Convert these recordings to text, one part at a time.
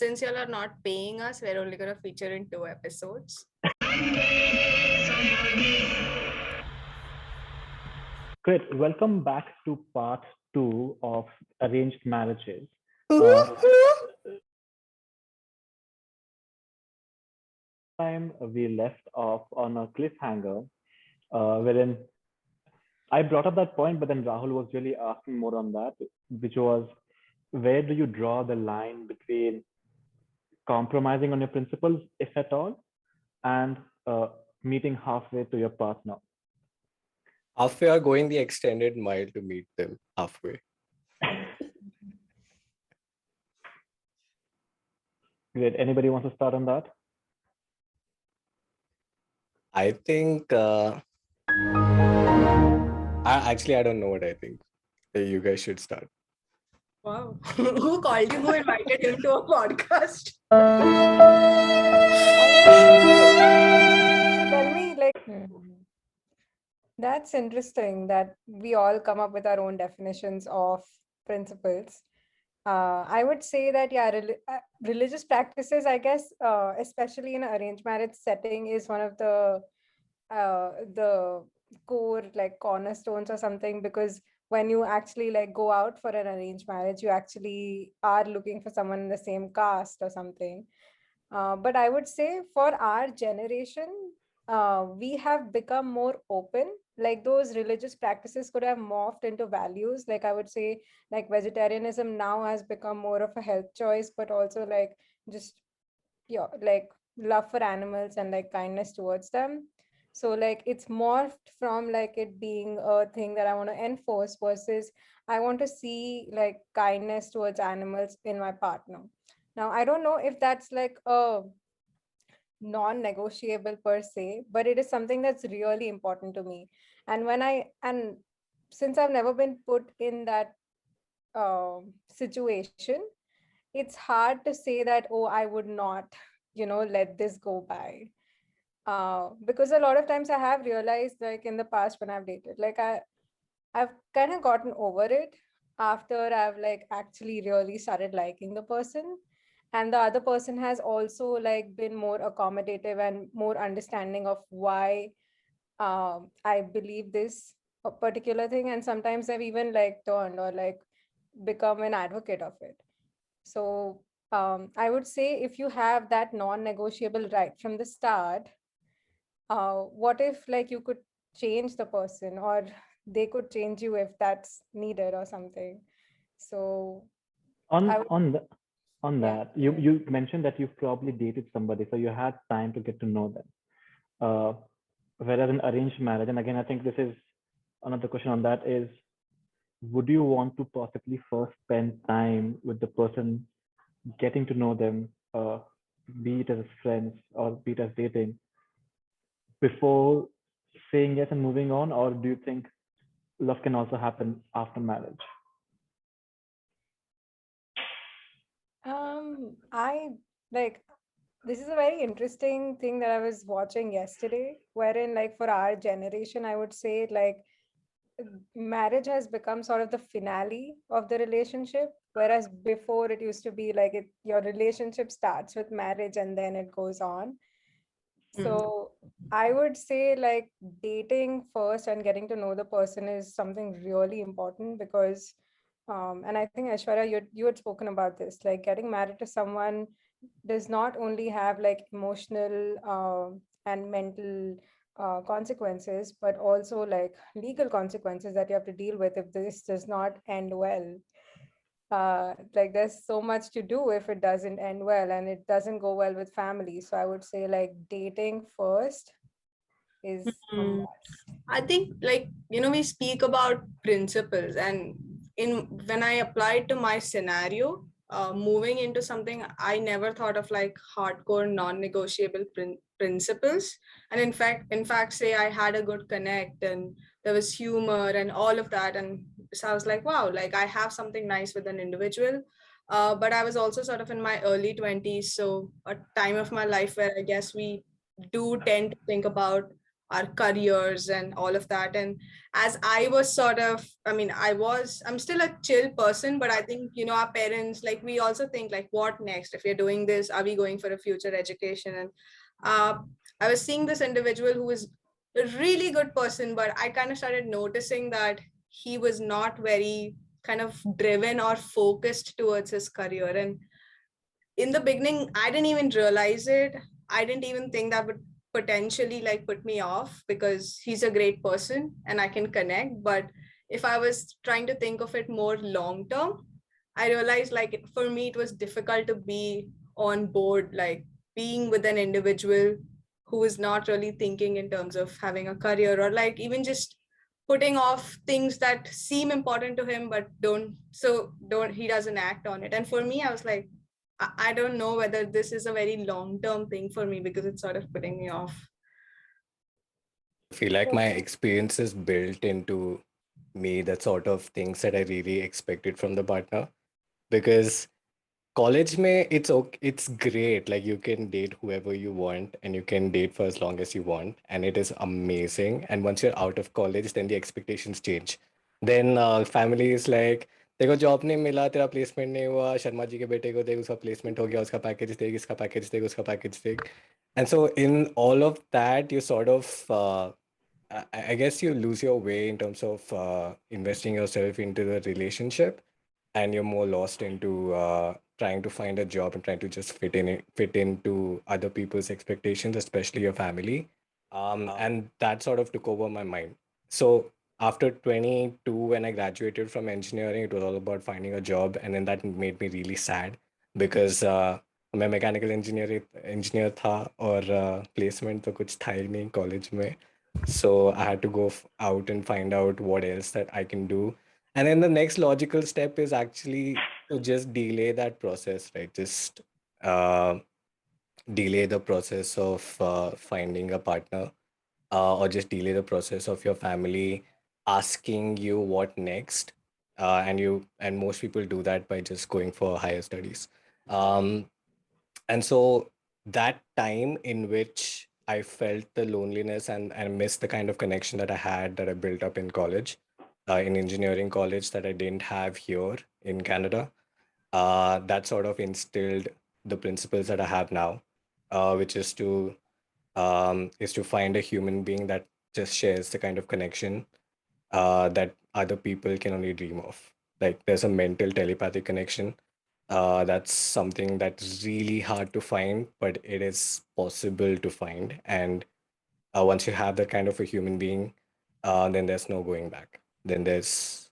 Since y'all are not paying us, we're only going to feature in 2 episodes. Great. Welcome back to part 2 of arranged marriages. Time we left off on a cliffhanger, wherein I brought up that point, but then Rahul was really asking more on that, which was where do you draw the line between compromising on your principles, if at all, and meeting halfway to your partner? Halfway or going the extended mile to meet them halfway. Great. Anybody wants to start on that? I think I don't know what I think. You guys should start. Wow. Who called you? Who invited him to a podcast? Tell me, that's interesting that we all come up with our own definitions of principles. I would say that, religious practices, I guess, especially in an arranged marriage setting, is one of the core cornerstones or something, because when you actually go out for an arranged marriage, you actually are looking for someone in the same caste or something. But I would say for our generation, we have become more open. Like those religious practices could have morphed into values. Like I would say, vegetarianism now has become more of a health choice, but also just love for animals and kindness towards them. So it's morphed from it being a thing that I want to enforce versus I want to see kindness towards animals in my partner. Now, I don't know if that's a non-negotiable per se, but it is something that's really important to me. And since I've never been put in that situation, it's hard to say that, oh, I would not, let this go by. Because a lot of times I have realized, in the past when I've dated, I've kind of gotten over it after I've actually really started liking the person, and the other person has also been more accommodative and more understanding of why I believe this a particular thing, and sometimes I've even turned or become an advocate of it. So I would say if you have that non-negotiable right from the start, what if you could change the person, or they could change you if that's needed or something. So On that, you mentioned that you've probably dated somebody, so you had time to get to know them. Whereas in arranged marriage, and again, I think this is another question on that is, would you want to possibly first spend time with the person, getting to know them, be it as friends or be it as dating, before saying yes and moving on, or do you think love can also happen after marriage? I this is a very interesting thing that I was watching yesterday, wherein for our generation, I would say marriage has become sort of the finale of the relationship, whereas before it used to be your relationship starts with marriage and then it goes on. So I would say dating first and getting to know the person is something really important, because and I think Aishwarya, you had spoken about this, getting married to someone does not only have emotional and mental consequences, but also legal consequences that you have to deal with if this does not end well. There's so much to do if it doesn't end well, and it doesn't go well with family. So I would say dating first is a must. I think we speak about principles, and when I applied to my scenario, moving into something, I never thought of hardcore non-negotiable principles. And in fact, say I had a good connect and there was humor and all of that, and so I was like, wow, I have something nice with an individual. But I was also sort of in my early 20s, so a time of my life where I guess we do tend to think about our careers and all of that. And as I was sort of, I'm still a chill person, but I think, our parents, like, we also think like, what next? If we're doing this, are we going for a future education? And I was seeing this individual who was a really good person, but I kind of started noticing that he was not very kind of driven or focused towards his career. And in the beginning, I didn't even realize it. I didn't even think that would potentially like put me off, because he's a great person and I can connect. But if I was trying to think of it more long term, I realized like for me, it was difficult to be on board, like being with an individual who is not really thinking in terms of having a career, or like even just putting off things that seem important to him but don't he doesn't act on it. And for me, I was like, I don't know whether this is a very long-term thing for me, because it's sort of putting me off. I feel like my Okay. experience is built into me, that sort of things that I really expected from the partner. Because college mein, it's great. Like you can date whoever you want and you can date for as long as you want, and it is amazing. And once you're out of college, then the expectations change. Then family is like, देखो job नहीं मिला, तेरा placement नहीं हुआ, शर्मा जी के बेटे को देख, उसका प्लेसमेंट हो गया, उसका पैकेज देख, इसका पैकेज देख, उसका पैकेज देख. And so in all of that, you sort of I guess you lose your way in terms of investing yourself into the relationship, and you're more lost into trying to find a job and trying to just fit into other people's expectations, especially your family. And that sort of took over my mind. So after 22, when I graduated from engineering, it was all about finding a job, and then that made me really sad because मैं mechanical engineer था और placement तो कुछ था ही नहीं college में. So I had to go out and find out what else that I can do. And then the next logical step is actually to just delay that process, right? Just uh, delay the process of finding a partner, or just delay the process of your family asking you what next. And most people do that by just going for higher studies. Um, and so that time in which I felt the loneliness and missed the kind of connection that I had, that I built up in college, in engineering college, that I didn't have here in Canada, that sort of instilled the principles that I have now, which is to find a human being that just shares the kind of connection that other people can only dream of. Like there's a mental telepathic connection. That's something that's really hard to find, but it is possible to find. And once you have that kind of a human being, then there's no going back. Then there's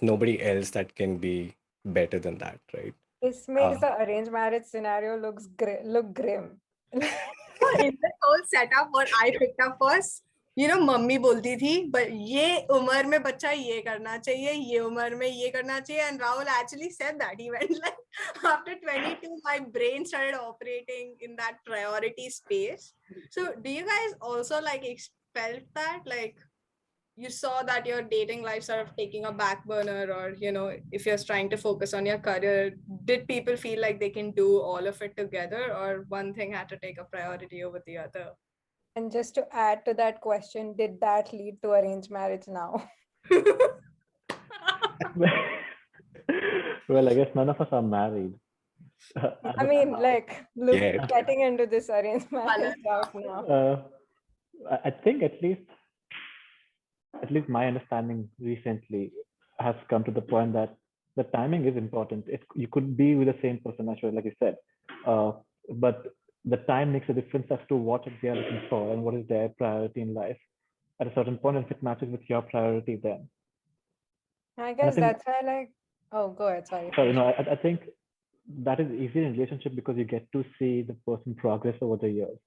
nobody else that can be better than that, right? This makes the arranged marriage scenario look grim. In the whole setup, what I picked up was, mummy बोलती थी, but ये उम्र में बच्चा ये करना चाहिए, ये उम्र में ये करना चाहिए. And Rahul actually said that. He went like, after 22, my brain started operating in that priority space. So do you guys also like felt that, like, you saw that your dating life sort of taking a back burner, or if you're trying to focus on your career, did people feel like they can do all of it together, or one thing had to take a priority over the other? And just to add to that question, did that lead to arranged marriage now? Well, I guess none of us are married. I mean, like, look, Yeah. getting into this arranged marriage stuff now. I think at least my understanding recently has come to the point that the timing is important. You could be with the same person, actually, like you said, but the time makes a difference as to what they are looking for and what is their priority in life. At a certain point, if it matches with your priority, then. I And I guess think, that's why, like, oh, go ahead, sorry. so I think that is easy in relationship because you get to see the person progress over the years,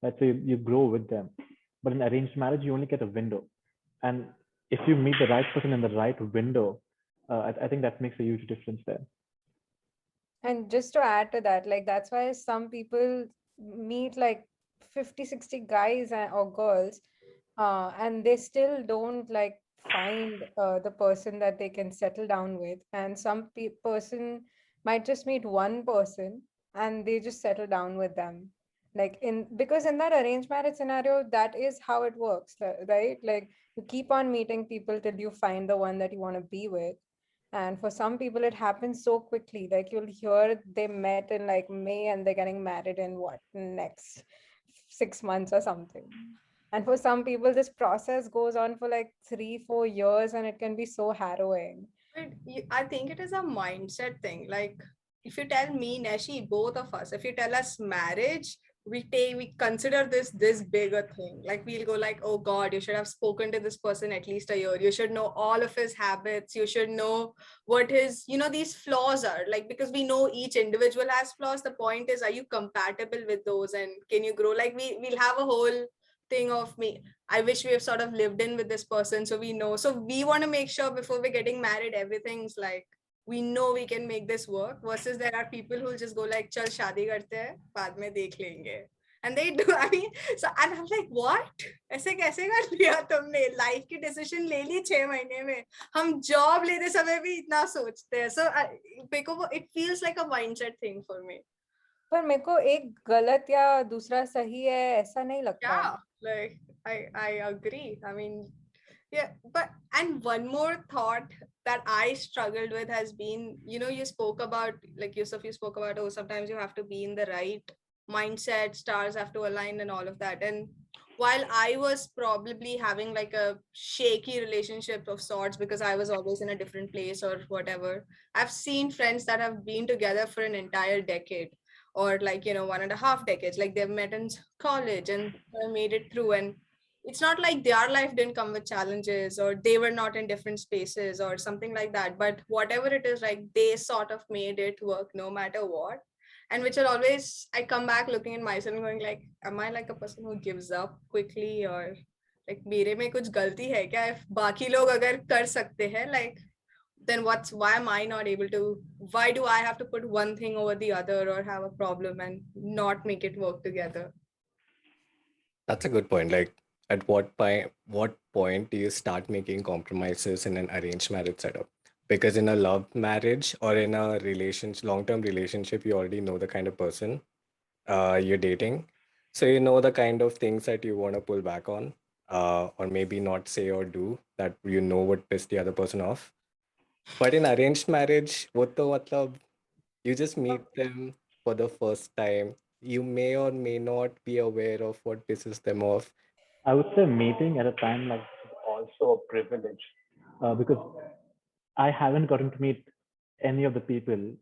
right? So you grow with them. But in arranged marriage, you only get a window, and if you meet the right person in the right window, I think that makes a huge difference there. And just to add to that, like, that's why some people meet like 50, 60 guys or girls, and they still don't like find the person that they can settle down with. And some person might just meet one person and they just settle down with them. Like because in that arranged marriage scenario, that is how it works, right? Like you keep on meeting people till you find the one that you want to be with. And for some people it happens so quickly, like you'll hear they met in like May and they're getting married in what, next 6 months or something. And for some people this process goes on for like 3-4 years, and it can be so harrowing. But I think it is a mindset thing. Like, if you tell me, Neshi, both of us, if you tell us marriage, we consider this big a thing. Like, we'll go like, oh God, you should have spoken to this person at least a year. You should know all of his habits. You should know what his, these flaws are. Like, because we know each individual has flaws. The point is, are you compatible with those, and can you grow? Like, we'll have a whole thing of me. I wish we have sort of lived in with this person, so we know. So we want to make sure before we're getting married, everything's like, we know we can make this work. Versus there are people who'll just go like, "Chal shaadi karte hain, baad mein dekh lenge," and they do. I mean, so and I'm like, what? ऐसे कैसे कर लिया तुमने? Life की decision ले ली 6 महीने में. हम job लेते समय भी इतना सोचते हैं. So because it feels like a mindset thing for me. पर मेरे को एक गलत या दूसरा सही है ऐसा नहीं लगता. Yeah, like I agree. I mean, yeah, but and one more thought that I struggled with has been, you spoke about, like Yusuf, you spoke about, oh, sometimes you have to be in the right mindset, stars have to align and all of that. And while I was probably having like a shaky relationship of sorts because I was always in a different place or whatever, I've seen friends that have been together for an entire decade or like 1.5 decades, like they've met in college and made it through. And it's not like their life didn't come with challenges or they were not in different spaces or something like that, but whatever it is, like they sort of made it work no matter what. And which will always, I come back looking at myself and going like, am I like a person who gives up quickly, or like मेरे में कुछ गलती है क्या? If बाकी लोग अगर कर सकते हैं, like then why am I not able to? Why do I have to put one thing over the other or have a problem and not make it work together? That's a good point. Like, at what point do you start making compromises in an arranged marriage setup? Because in a love marriage or in a long-term relationship, you already know the kind of person you're dating. So you know the kind of things that you want to pull back on, or maybe not say or do that you know would piss the other person off. But in arranged marriage, what the matlab, you just meet them for the first time. You may or may not be aware of what pisses them off. I would say meeting at a time like this is also a privilege because I haven't gotten to meet any of the people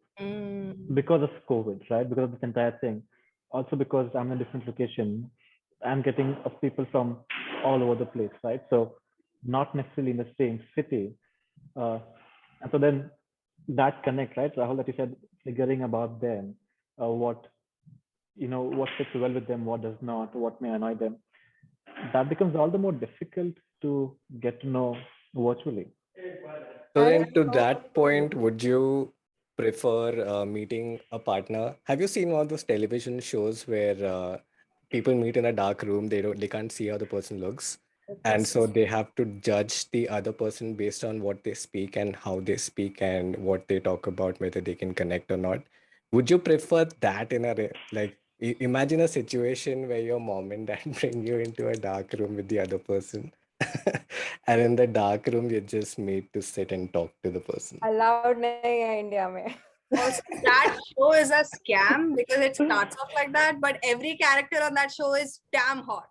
because of COVID, right? Because of this entire thing. Also because I'm in a different location, I'm getting people from all over the place, right? So not necessarily in the same city. And so then that connect, right, Rahul, that you said, figuring about them, what what fits well with them, what does not, what may annoy them. That becomes all the more difficult to get to know virtually. So I then, to know. that point, would you prefer meeting a partner? Have you seen one of those television shows where people meet in a dark room? They can't see how the person looks, and so they have to judge the other person based on what they speak and how they speak and what they talk about, whether they can connect or not. Would you prefer that in like imagine a situation where your mom and dad bring you into a dark room with the other person? And in the dark room, you're just made to sit and talk to the person. Allowed नहीं है India में. Also, that show is a scam because it starts off like that, but every character on that show is damn hot.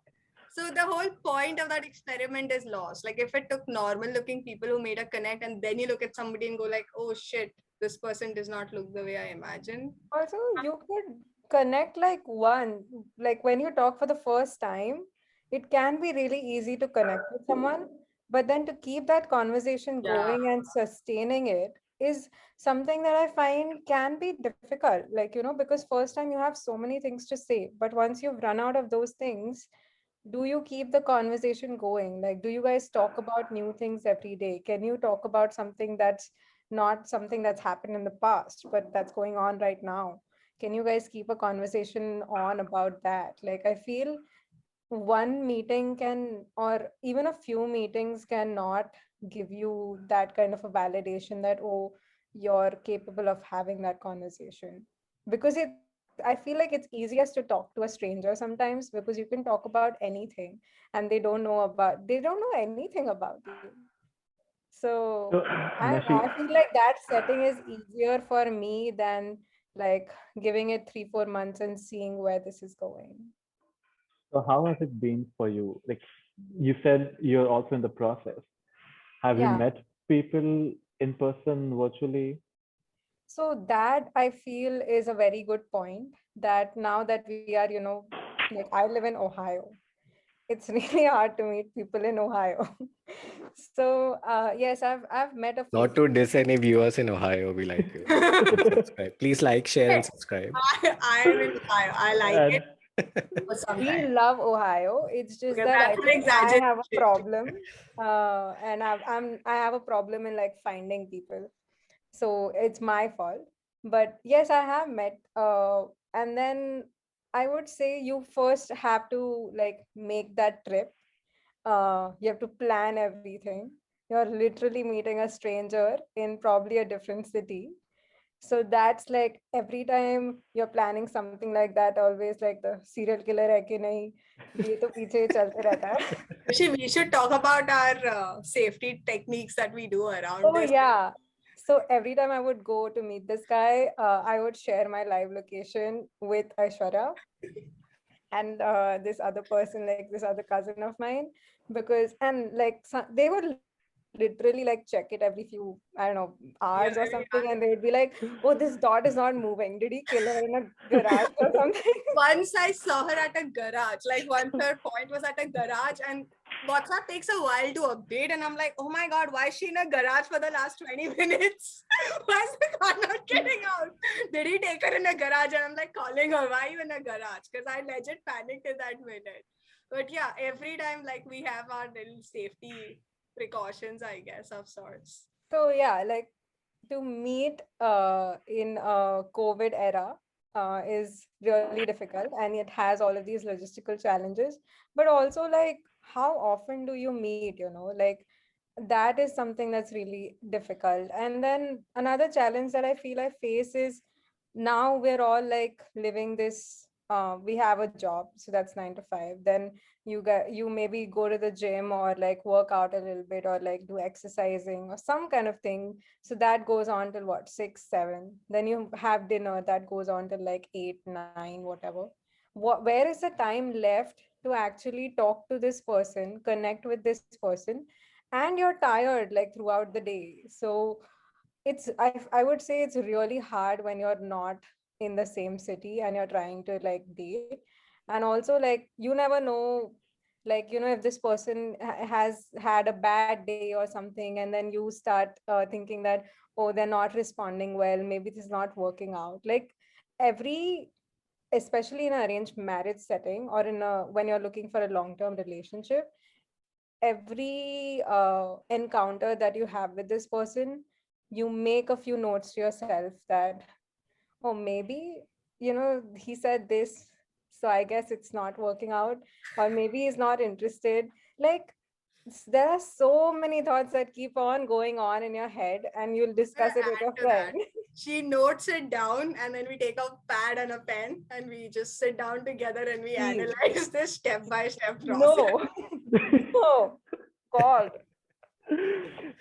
So the whole point of that experiment is lost. Like if it took normal looking people who made a connect and then you look at somebody and go like, oh shit, this person does not look the way I imagined. Also, you could connect like when you talk for the first time, it can be really easy to connect with someone, but then to keep that conversation Yeah. going and sustaining it is something that I find can be difficult. Like, because first time you have so many things to say, but once you've run out of those things, do you keep the conversation going? Like, do you guys talk about new things every day? Can you talk about something that's not something that's happened in the past, but that's going on right now? Can you guys keep a conversation on about that? Like, I feel one meeting can, or even a few meetings cannot give you that kind of a validation that, oh, you're capable of having that conversation. Because it's I feel like it's easiest to talk to a stranger sometimes because you can talk about anything and they don't know anything about you. So So, I Nashi, feel like that setting is easier for me than like giving it 3-4 months and seeing where this is going. so how has it been for you? Like you said, you're also in the process. Have you Yeah. met people in person, virtually? So that I feel is a very good point that now that we are, like I live in Ohio, it's really hard to meet people in Ohio. So yes, I've met a few Not to people. diss any viewers in Ohio, we like you. Please subscribe. Please like, share, and subscribe. I am in Ohio. I like And it for some We time. love Ohio. It's just Okay, that I that's an think I have a exaggeration. problem, and I have a problem in like finding people. So it's my fault. But yes, I have met. And then I would say you first have to like make that trip. You have to plan everything. You're literally meeting a stranger in probably a different city. So that's like every time you're planning something like that, always like the serial killer hai ki nahi, ye to piche hi chalte rehta hai. Actually, we should talk about our safety techniques that we do around Oh this. yeah. So every time I would go to meet this guy, I would share my live location with Aishwarya and this other person, like this other cousin of mine, because and like they would literally like check it every few, I don't know, hours or Yeah, something, and they would yeah. be like, "Oh, this dot is not moving. Did he kill her in a garage or something?" Once I saw her at a garage, like once her point was at a garage, and WhatsApp takes a while to update, and I'm like, oh my god, why is she in a garage for the last 20 minutes? Why is the car not getting out? Did he take her in a garage? And I'm like calling her, why are you in a garage? Because I legit panicked in that minute. But yeah, every time like we have our little safety precautions, I guess, of sorts. So yeah, like to meet in a COVID era is really difficult, and it has all of these logistical challenges. But also, like, how often do you meet? Like that is something that's really difficult. And then another challenge that I feel I face is now we're all like living this. We have a job, so that's 9 to 5. Then you maybe go to the gym or like work out a little bit or like do exercising or some kind of thing, so that goes on till what, 6 7, then you have dinner that goes on till like 8 9, whatever. Where is the time left to actually talk to this person, connect with this person? And you're tired like throughout the day. So I would say it's really hard when you're not in the same city and you're trying to like date. And also like you never know, like if this person has had a bad day or something, and then you start thinking that, oh, they're not responding well, maybe this is not working out. Like every, especially in an arranged marriage setting or in a when you're looking for a long term relationship, every encounter that you have with this person, you make a few notes to yourself that, oh, maybe, he said this, so I guess it's not working out, or maybe he's not interested. Like, there are so many thoughts that keep on going on in your head, and you'll discuss it with Add your to that. friend. She notes it down, and then we take a pad and a pen and we just sit down together and we Please. analyze this step by step process. No. No. God.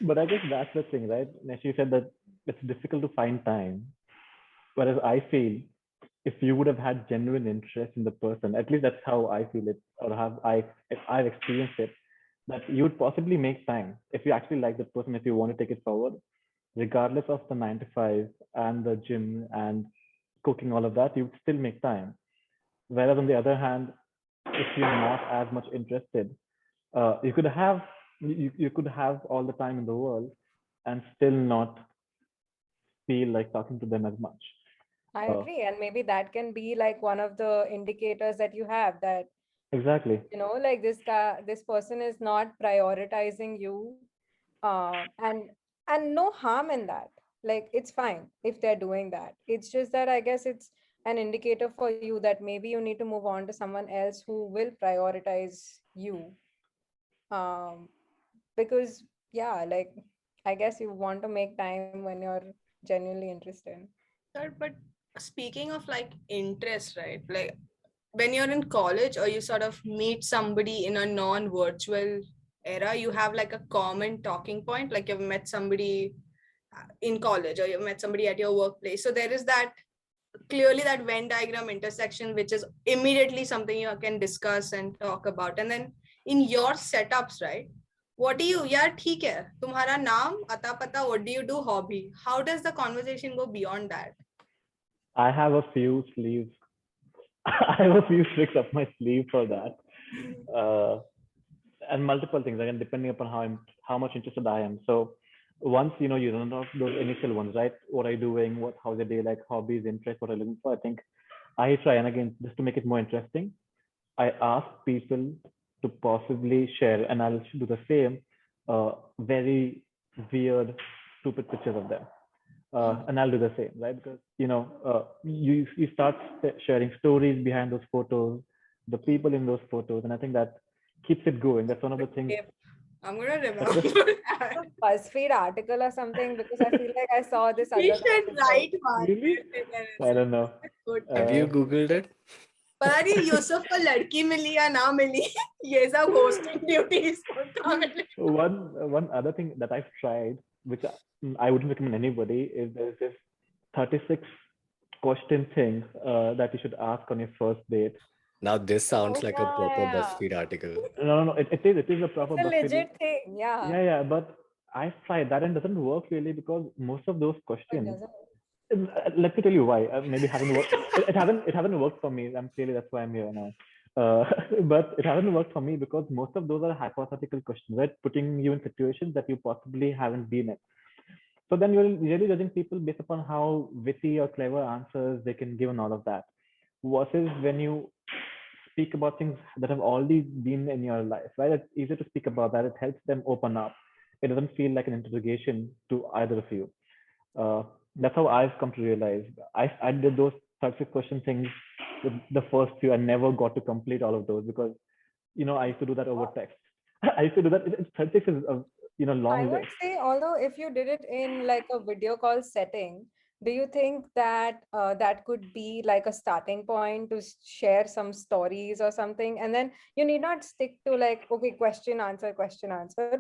but I guess that's the thing, right? Nashi said that it's difficult to find time. Whereas I feel if you would have had genuine interest in the person, at least that's how I feel it, or have if I've experienced it, that you would possibly make time if you actually like the person, if you want to take it forward, regardless of the 9 to 5 and the gym and cooking, all of that, you would still make time. Whereas on the other hand, if you're not as much interested, you could have you could have all the time in the world and still not feel like talking to them as much. I Uh, agree. And maybe that can be like one of the indicators that you have that, exactly. like this guy, this person is not prioritizing you. And no harm in that. Like it's fine if they're doing that. It's just that I guess it's an indicator for you that maybe you need to move on to someone else who will prioritize you. Um, because yeah, like I guess you want to make time when you're genuinely interested. Sir, but speaking of like interest, right? Like when you're in college or you sort of meet somebody in a non-virtual era, you have like a common talking point. Like you've met somebody in college or you've met somebody at your workplace. So there is that clearly that Venn diagram intersection, which is immediately something you can discuss and talk about. And then in your setups, right? What do you, yeah, ठीक है, तुम्हारा नाम, अता पता, what do you do, hobby? How does the conversation go beyond that? I have a few sleeves. I have a few tricks up my sleeve for that. And multiple things again, depending upon how much interested I am. So once you run off those initial ones, right? What are you doing? How's your day like? Hobbies, interests, what are you looking for? I think I try, and again, just to make it more interesting, I ask people to possibly share, and I'll do the same, very weird, stupid pictures of them. And I'll do the same, right? Because you start sharing stories behind those photos, the people in those photos, and I think that keeps it going. That's one of the things. I'm gonna remember that. A BuzzFeed article or something, because I feel like I saw this We other should thing. write one. Really? I don't know. Good. Have you Googled it? पता नहीं यूसुफ को लड़की मिली या ना मिली, ये सब hosting duties होता है. One other thing that I've tried, which I wouldn't recommend anybody, is there's this 36 question thing that you should ask on your first date. Now this sounds like a proper yeah. BuzzFeed article. No, it is a proper It's a BuzzFeed. legit thing, yeah. Yeah, but I've tried that and it doesn't work really, because most of those It questions. doesn't. Let me tell you why. Maybe haven't worked. It haven't worked for me. I'm clearly that's why I'm here now. But it hasn't worked for me because most of those are hypothetical questions, right? Putting you in situations that you possibly haven't been in. So then you're really judging people based upon how witty or clever answers they can give and all of that. Versus when you speak about things that have already been in your life, right? It's easier to speak about that. It helps them open up. It doesn't feel like an interrogation to either of you. That's how I've come to realize. I did those 36 question things with the first few. I never got to complete all of those because I used to do that over text. I used to do that. 36 is a I long would list. say, although if you did it in like a video call setting, do you think that that could be like a starting point to share some stories or something? And then you need not stick to like, okay, question, answer,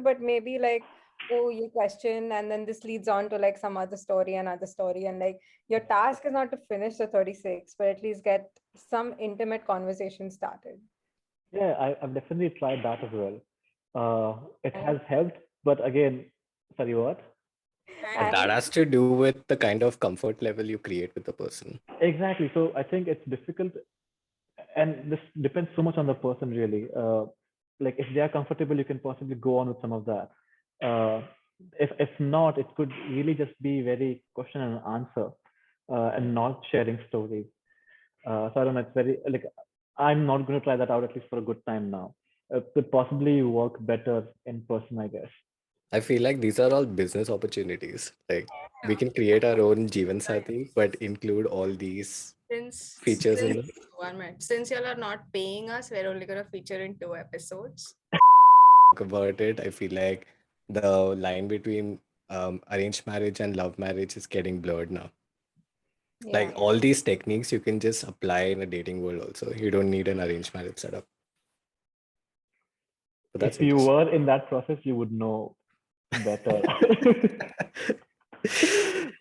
but maybe like, oh, you question, and then this leads on to like some other story, another story. And like your task is not to finish the 36, but at least get some intimate conversation started. Yeah, I've definitely tried that as well. It And- has helped, but again, sorry, what? But And- that has to do with the kind of comfort level you create with the person. Exactly. So I think it's difficult, and this depends so much on the person, really. Like if they are comfortable, you can possibly go on with some of that. If not, it could really just be very question and answer, and not sharing stories. So I don't know. It's very like I'm not going to try that out at least for a good time now. It could possibly work better in person, I guess. I feel like these are all business opportunities. Like we can create our own Jeevan Sathi, but include all these features in them. 1 minute. Since y'all are not paying us, we're only gonna feature in 2 episodes. Talk about it. I feel like the line between arranged marriage and love marriage is getting blurred now. Like all these techniques you can just apply in a dating world also. You don't need an arranged marriage setup. But that's If you were in that process, you would know better.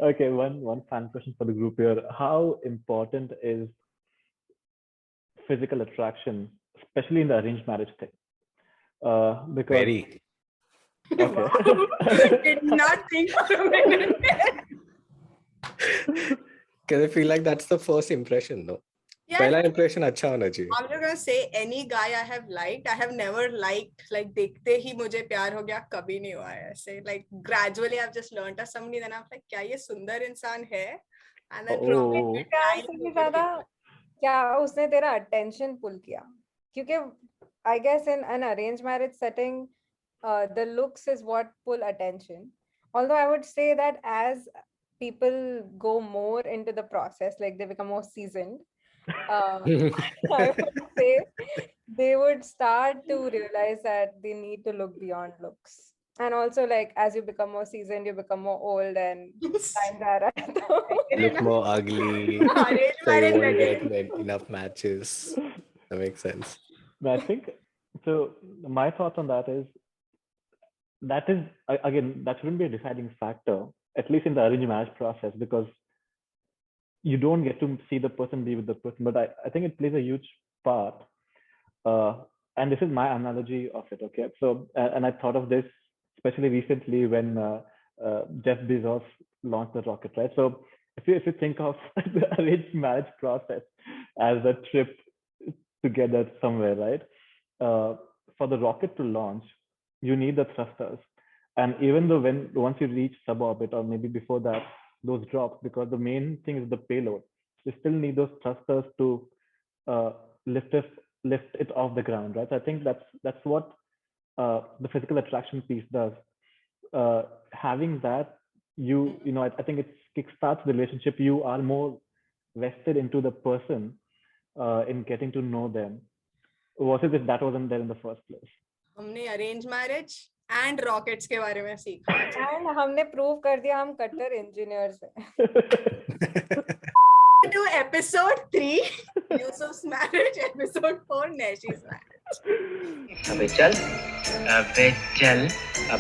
Okay, one fan question for the group here. How important is physical attraction, especially in the arranged marriage thing? Because very. okay. Did not think for a minute. Because I feel like that's the first impression, no? Yeah, पहला impression अच्छा होना चाहिए. I'm just gonna say any guy I have liked, I have never liked like देखते ही मुझे प्यार हो गया, कभी नहीं हुआ है ऐसे. Like gradually I've just learned as somebody, then I'm like क्या ये सुंदर इंसान है? And then Oh. प्यार से भी ज्यादा क्या उसने तेरा attention pull किया? क्योंकि I guess in an arranged marriage setting, the looks is what pull attention. Although I would say that as people go more into the process, like they become more seasoned, I would say they would start to realize that they need to look beyond looks. And also, like, as you become more seasoned, you become more old, and times are Look more ugly, Arranged so you marriage won't get legend. enough matches. That makes sense. But I think so. My thoughts on that is again, that shouldn't be a deciding factor, at least in the arranged marriage process, because you don't get to see the person be with the person. But I think it plays a huge part. Uh, and this is my analogy of it. Okay, so and I thought of this especially recently when Jeff Bezos launched the rocket, right? So if you think of the arranged marriage process as a trip together somewhere, right? For the rocket to launch, you need the thrusters. And even though once you reach suborbit or maybe before that, those drops, because the main thing is the payload, you still need those thrusters to uh, lift it lift it off the ground, right? So I think that's what the physical attraction piece does. Having that, I think it kickstarts the relationship. You are more vested into the person in getting to know them. Versus if that wasn't there in the first place. हमने arrange marriage and rockets के बारे में सीखा आज। and हमने prove कर दिया हम कट्टर इंजीनियर्स हैं. To episode 3, Yusuf's marriage, episode 4, Naishi's marriage. अबे चल अबे चल अबे